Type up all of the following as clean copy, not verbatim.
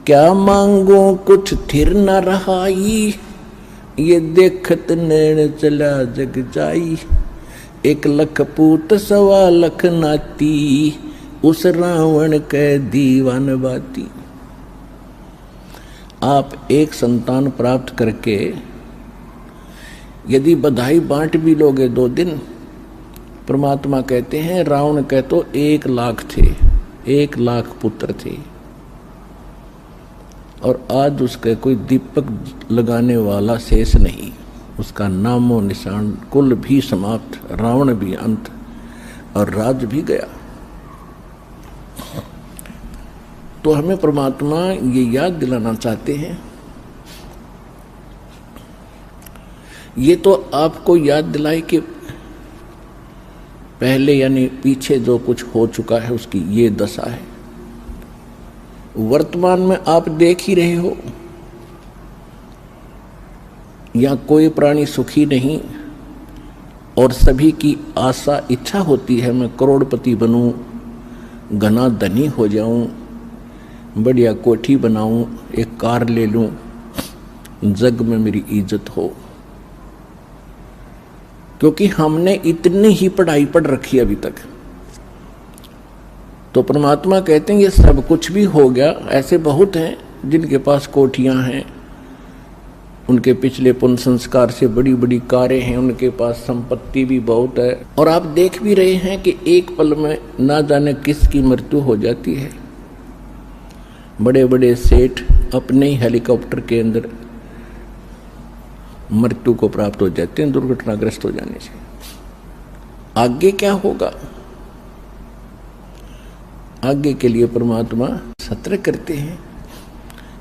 क्या मांगो कुछ थिर न रहाई, ये देखत नैन चला जग जाई। 1 लख पूत 1.25 लख नाती, उस रावण के दीवान बाती। आप एक संतान प्राप्त करके यदि बधाई बांट भी लोगे 2 दिन, परमात्मा कहते हैं रावण के तो 1 लाख थे, 1 लाख पुत्र थे, और आज उसके कोई दीपक लगाने वाला शेष नहीं, उसका नामो निशान, कुल भी समाप्त, रावण भी अंत और राज भी गया। तो हमें परमात्मा ये याद दिलाना चाहते हैं, ये तो आपको याद दिलाए कि पहले यानी पीछे जो कुछ हो चुका है उसकी ये दशा है। वर्तमान में आप देख ही रहे हो, यहाँ कोई प्राणी सुखी नहीं, और सभी की आशा इच्छा होती है मैं करोड़पति बनूं, घना धनी हो जाऊं, बढ़िया कोठी बनाऊं, एक कार ले लूं, जग में मेरी इज्जत हो। क्योंकि हमने इतनी ही पढ़ाई पढ़ रखी अभी तक। तो परमात्मा कहते हैं ये सब कुछ भी हो गया। ऐसे बहुत हैं जिनके पास कोठियां हैं, उनके पिछले पुण्य संस्कार से बड़ी बड़ी कारें हैं, उनके पास संपत्ति भी बहुत है, और आप देख भी रहे हैं कि एक पल में ना जाने किसकी मृत्यु हो जाती है। बड़े बड़े सेठ अपने ही हेलीकॉप्टर के अंदर मृत्यु को प्राप्त हो जाते हैं दुर्घटनाग्रस्त हो जाने से। आगे क्या होगा, आगे के लिए परमात्मा सतर्क करते हैं।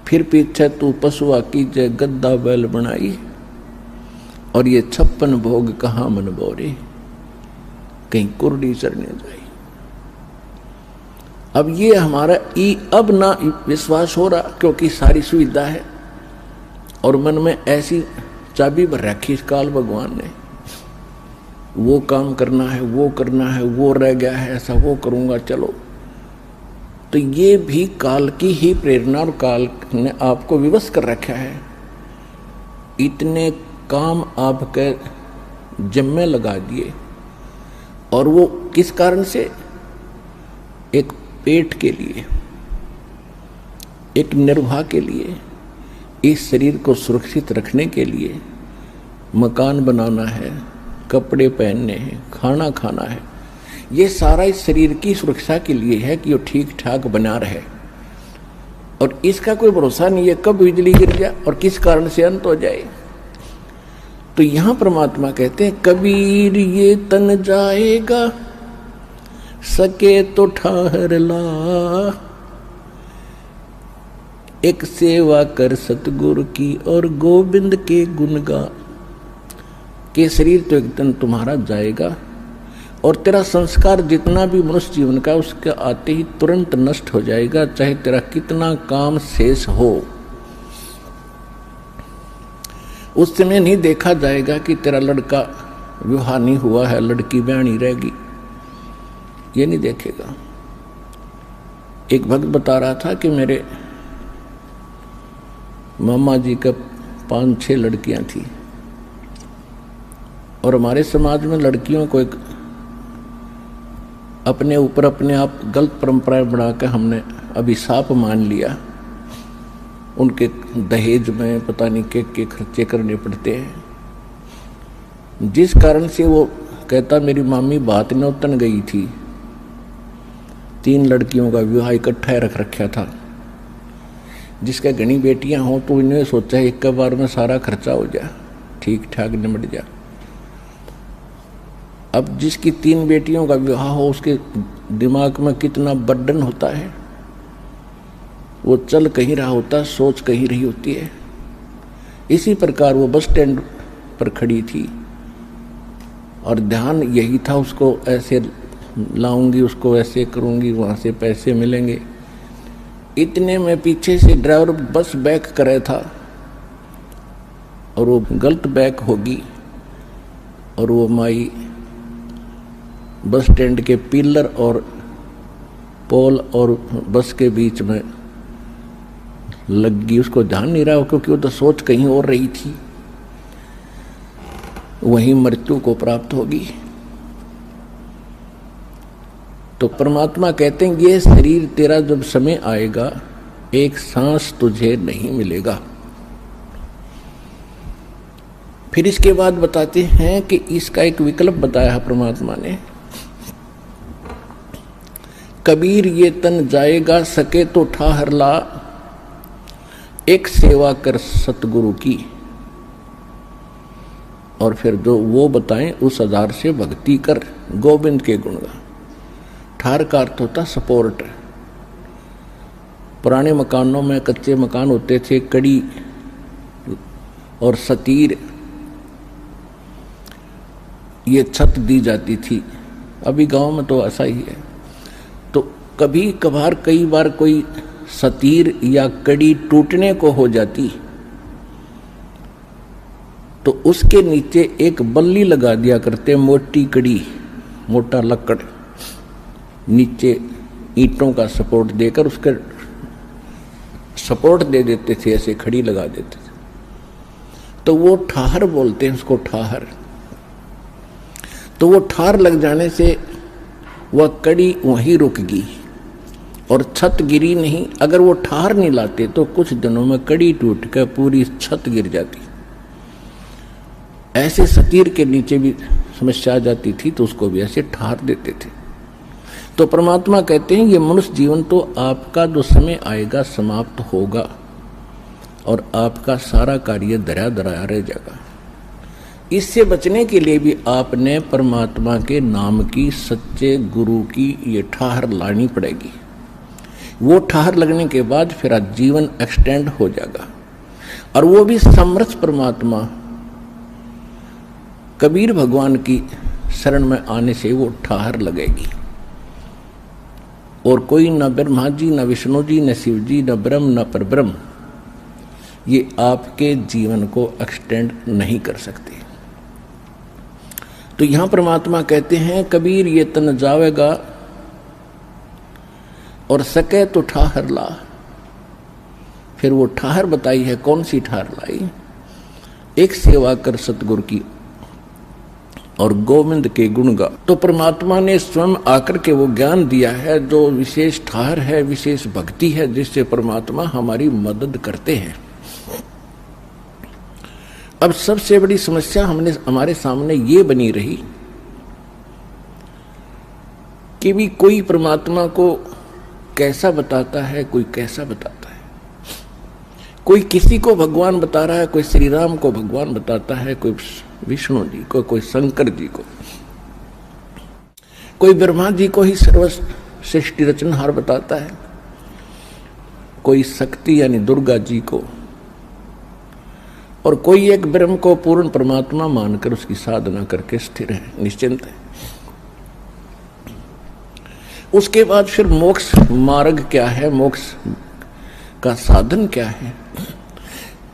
फिर पीछे तू पशुआ की जय गद्दा बैल बनाई, और ये 56 भोग कहाँ मन बोरे, कहीं कुर्डी चरने जाई। अब ये हमारा अब ना विश्वास हो रहा, क्योंकि सारी सुविधा है और मन में ऐसी चाबी भर रखी इस काल भगवान ने, वो काम करना है, वो करना है, वो रह गया है, ऐसा वो करूंगा चलो। तो ये भी काल की ही प्रेरणा, और काल ने आपको विवश कर रखा है। इतने काम आपके जिम्मे लगा दिए, और वो किस कारण से? एक पेट के लिए, एक निर्वाह के लिए, इस शरीर को सुरक्षित रखने के लिए। मकान बनाना है, कपड़े पहनने हैं, खाना खाना है, ये सारा इस शरीर की सुरक्षा के लिए है कि वो ठीक ठाक बना रहे। और इसका कोई भरोसा नहीं है कब बिजली गिर जाए और किस कारण से अंत हो जाए। तो यहां परमात्मा कहते हैं कबीर ये तन जाएगा, सके तो ठहर ला, एक सेवा कर सतगुरु की और गोविंद के गुण गा। के शरीर तो एक दिन तुम्हारा जाएगा, और तेरा संस्कार जितना भी मनुष्य जीवन का उसके आते ही तुरंत नष्ट हो जाएगा, चाहे तेरा कितना काम शेष हो। उस समय नहीं देखा जाएगा कि तेरा लड़का विवाह नहीं हुआ है, लड़की ब्याणी रहेगी, ये नहीं देखेगा। एक भक्त बता रहा था कि मेरे मामा जी का 5-6 लड़कियां थी, और हमारे समाज में लड़कियों को एक अपने ऊपर अपने आप गलत परंपराएं बनाकर हमने अभिशाप मान लिया। उनके दहेज में पता नहीं के खर्चे करने पड़ते हैं, जिस कारण से वो कहता मेरी मामी बात नौतन गई थी, 3 लड़कियों का विवाह इकट्ठा रख रखा था। जिसके घनी बेटियां हों तो इन्होंने सोचा है एक बार में सारा खर्चा हो जाए, ठीक ठाक निमट जाए। अब जिसकी 3 बेटियों का विवाह हो उसके दिमाग में कितना बर्डन होता है, वो चल कहीं रहा होता, सोच कहीं रही होती है। इसी प्रकार वो बस स्टैंड पर खड़ी थी, और ध्यान यही था उसको ऐसे लाऊंगी, उसको ऐसे करूंगी, वहां से पैसे मिलेंगे। इतने में पीछे से ड्राइवर बस बैक करे था, और वो गलत बैक होगी, और वो माई बस स्टैंड के पिलर और पोल और बस के बीच में लगी, उसको ध्यान नहीं रहा, क्योंकि वो तो सोच कहीं और रही थी, वहीं मृत्यु को प्राप्त होगी। तो परमात्मा कहते हैं ये शरीर तेरा जब समय आएगा, एक सांस तुझे नहीं मिलेगा। फिर इसके बाद बताते हैं कि इसका एक विकल्प बताया है परमात्मा ने, कबीर ये तन जाएगा सके तो ठाहर ला, एक सेवा कर सतगुरु की। और फिर जो वो बताएं उस आधार से भक्ति कर, गोविंद के गुण गा। ठार का अर्थ होता सपोर्ट। पुराने मकानों में कच्चे मकान होते थे, कड़ी और सतीर ये छत दी जाती थी, अभी गांव में तो ऐसा ही है। तो कभी कभार कई बार कोई सतीर या कड़ी टूटने को हो जाती तो उसके नीचे एक बल्ली लगा दिया करते, मोटी कड़ी, मोटा लकड़, नीचे ईंटों का सपोर्ट देकर उसके सपोर्ट दे देते थे, ऐसे खड़ी लगा देते थे। तो वो ठाहर बोलते हैं उसको, ठाहर। तो वो ठार लग जाने से वह कड़ी वहीं रुक गई और छत गिरी नहीं। अगर वो ठार नहीं लाते तो कुछ दिनों में कड़ी टूट कर पूरी छत गिर जाती। ऐसे सतीर के नीचे भी समस्या आ जाती थी तो उसको भी ऐसे ठार देते थे। तो परमात्मा कहते हैं ये मनुष्य जीवन तो आपका जो समय आएगा समाप्त होगा और आपका सारा कार्य धरा धराया रह जाएगा। इससे बचने के लिए भी आपने परमात्मा के नाम की, सच्चे गुरु की ये ठाहर लानी पड़ेगी। वो ठाहर लगने के बाद फिर जीवन एक्सटेंड हो जाएगा। और वो भी समर्थ परमात्मा कबीर भगवान की शरण में आने से वो ठाहर लगेगी। और कोई न ब्रह्मा जी, न विष्णु जी, न शिव जी, न ब्रह्म, न परब्रह्म ये आपके जीवन को एक्सटेंड नहीं कर सकते। तो यहां परमात्मा कहते हैं कबीर ये तन जावेगा और सके तो ठाहर ला। फिर वो ठाहर बताई है, कौन सी ठाहर लाई? एक सेवा कर सतगुरु की और गोविंद के गुण गा। तो परमात्मा ने स्वयं आकर के वो ज्ञान दिया है जो विशेष ठाहर है, विशेष भक्ति है, जिससे परमात्मा हमारी मदद करते हैं। अब सबसे बड़ी समस्या हमारे सामने ये बनी रही कि भी कोई परमात्मा को कैसा बताता है, कोई कैसा बताता है। कोई किसी को भगवान बता रहा है, कोई श्री राम को भगवान बताता है, कोई विष्णु जी को, कोई शंकर जी को, कोई ब्रह्मा जी को ही सर्वश्रेष्ठ रचनहार बताता है, कोई शक्ति यानी दुर्गा जी को, और कोई एक ब्रह्म को पूर्ण परमात्मा मानकर उसकी साधना करके स्थिर है, निश्चिंत है। उसके बाद फिर मोक्ष मार्ग क्या है, मोक्ष का साधन क्या है,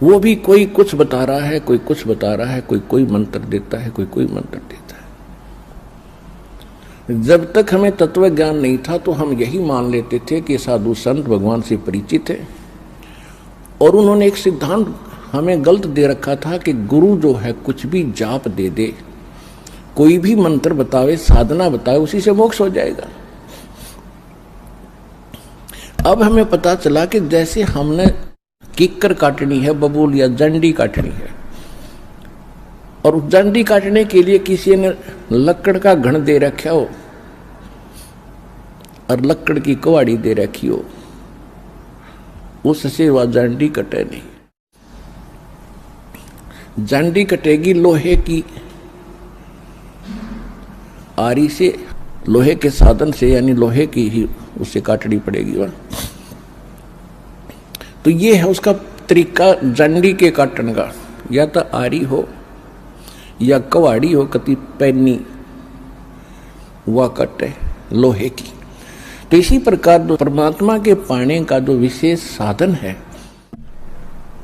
वो भी कोई कुछ बता रहा है, कोई कुछ बता रहा है, कोई मंत्र देता है, कोई मंत्र देता है। जब तक हमें तत्व ज्ञान नहीं था तो हम यही मान लेते थे कि साधु संत भगवान से परिचित है, और उन्होंने एक सिद्धांत हमें गलत दे रखा था कि गुरु जो है कुछ भी जाप दे दे, कोई भी मंत्र बतावे, साधना बताए, उसी से मोक्ष हो जाएगा। अब हमें पता चला कि जैसे हमने किक्कर काटनी है, बबूल या जंडी काटनी है, और उस जंडी काटने के लिए किसी ने लकड़ का घन दे रखा हो और लकड़ की कुहाड़ी दे रखी हो, उससे वह जंडी कटे नहीं। जंडी कटेगी लोहे की आरी से, लोहे के साधन से, यानी लोहे की ही उससे काटनी पड़ेगी वह। तो ये है उसका तरीका जंडी के काटने का, या तो आरी हो या कुहाड़ी हो, कति पैनी वह कटे लोहे की। तो इसी प्रकार जो परमात्मा के पाने का जो विशेष साधन है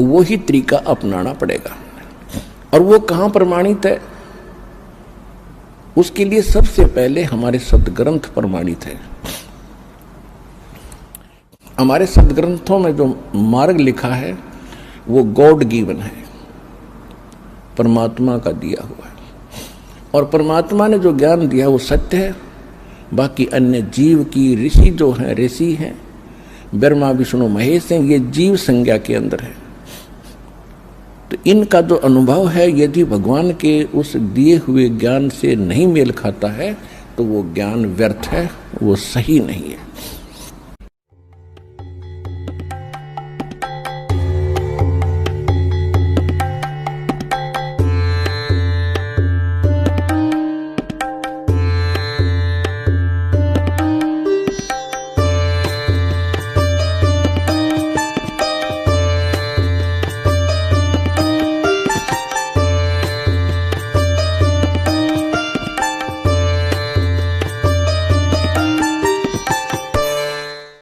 वो ही तरीका अपनाना पड़ेगा। और वो कहाँ प्रमाणित है? उसके लिए सबसे पहले हमारे सदग्रंथ प्रमाणित है। हमारे सदग्रंथों में जो मार्ग लिखा है वो गॉड गिवन है, परमात्मा का दिया हुआ है। और परमात्मा ने जो ज्ञान दिया वो सत्य है। बाकी अन्य जीव की ऋषि जो हैं, ऋषि हैं, ब्रह्मा विष्णु महेश हैं, ये जीव संज्ञा के अंदर है। तो इनका जो अनुभव है यदि भगवान के उस दिए हुए ज्ञान से नहीं मेल खाता है तो वो ज्ञान व्यर्थ है, वो सही नहीं है।